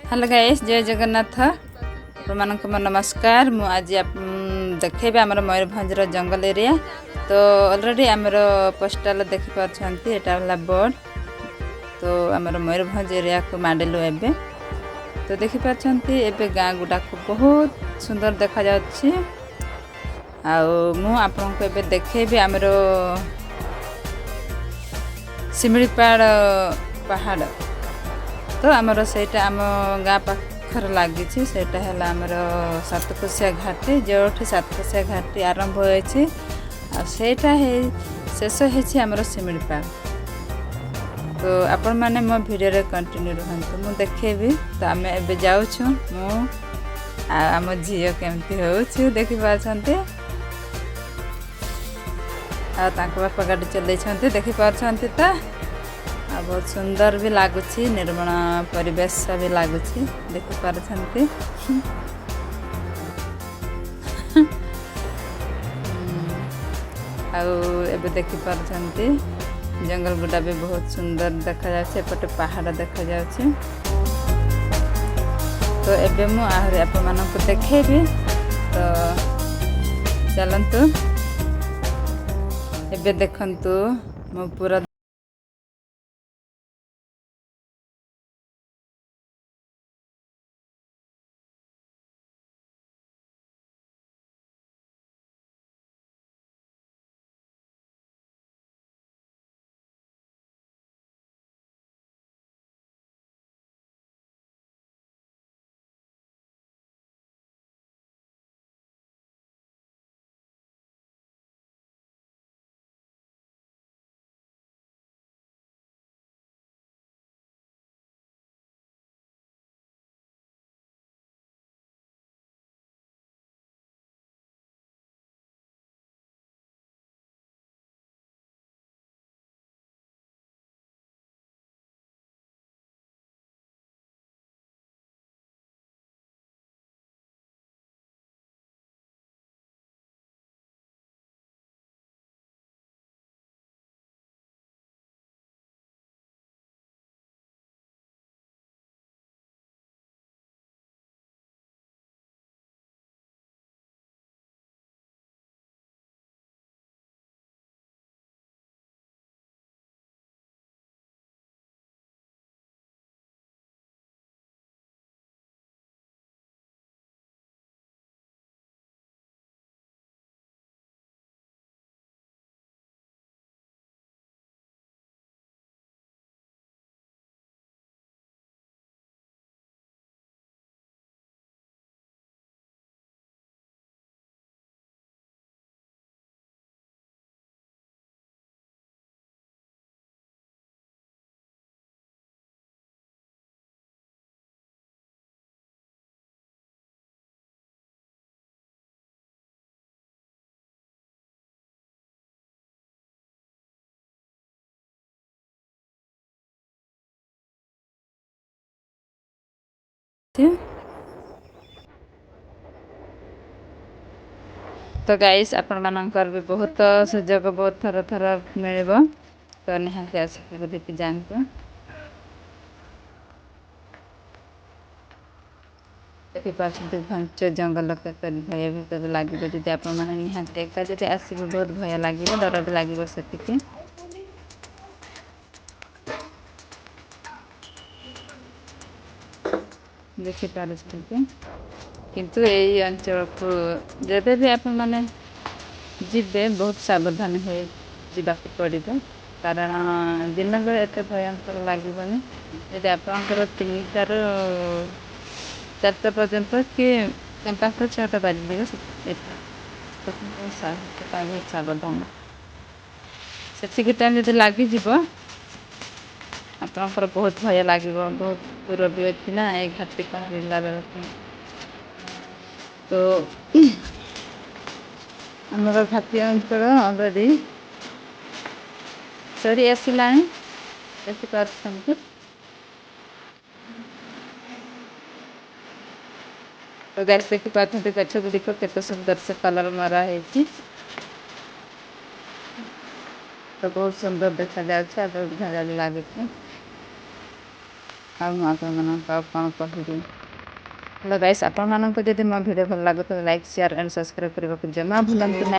Hello guys, जय जगन्नाथ। आपको मोर नमस्कार। मु आज देखेबे आमर मयूरभंजर जंगल एरिया। तो ऑलरेडी आमर पोस्टाल देखि पाछंती, एटा वाला बोर्ड। तो आमर मयूरभंज एरिया को माडेलु एबे तो देखि पाछंती। एबे गाँ गुडा को बहुत सुंदर देखा जाउछि। आउ मु आपन को एबे देखेबे आमर सिमिलीपाड़ पहाड़। तो आमर सेटा आम गाँ पाखर लगी सेटा है आमर सातकोशिया घाटी, जो सातकोशिया घाटी आरंभ होइछि आ सेटा है शेष है आमर सिमिलीपाड़। तो आपण माने मो वीडियो रे कंटिन्यू रहंतु, मु देखेबी। तो आमे एबे जाउछु, मु आम झियो केमती होउछु देखि पाछंती। आ तांको बापा गाड़ी चलै छंती देखि पाछंती। त बहुत सुंदर भी लगुच, निर्मल परिवेश भी लगुच देखि पारछंती। एबे देखि पारछंती जंगल गुडा भी बहुत सुंदर देखा जाछे, एपटे पहाड़ देखा जाछे। तो एबे मु आहरी आप मानक देखेबी। तो चलंतु एबे देखंतु मु पूरा तो गाइस आपण मानकर भी बहुत सुजोग बहुत थर थर मिलिबो। तो निहाती आसिक देखि जांतु। देखि पाछंती घंच जंगल के भय भीतर लागिबो। जदि आपण माने निहाती एका जदि आसिबो बहुत भय लागिबो, डर भी लागिबो सेतिके। देखि पारछंती। किंतु एई अंचल को जेबे भी आपण माने जिबे बहुत सावधान हो जिबाक पड़िबो। कारण दिन बेले एते भयंकर लागिबनी। यदि आपनकर 3टार 4टा पर्यंत कि 5टा 6टा बाजिबे तो सावधान सेतिके टाइम यदि लागी जिवो आपनकर बहुत भय लागिबो। बहुत दूर भी अछि ना ए घाटी पहरिला बेलको। तो हमर घाटी अंचल ऑलरेडी सरी आसिलानी देखि पारछंती। तो गाइस देखि पारछंती गछ गुड़िक केते सुंदर से कलर मरा हेछि। तो बहुत सुंदर देखा जाउछ, आ बहुत भल लागे छै। ଆଉ ମୁଁ ଆପଣମାନଙ୍କୁ ଆଉ କ'ଣ କହିବି। ହେଲୋ ଗାଇସ୍, ଆପଣମାନଙ୍କୁ ଯଦି ମୋ ଭିଡ଼ିଓ ଭଲ ଲାଗୁଥିବ ଲାଇକ୍ ସେୟାର ଆଣ୍ଡ ସବସ୍କ୍ରାଇବ୍ କରିବାକୁ ଜମା ଭୁଲନ୍ତୁ ନାହିଁ।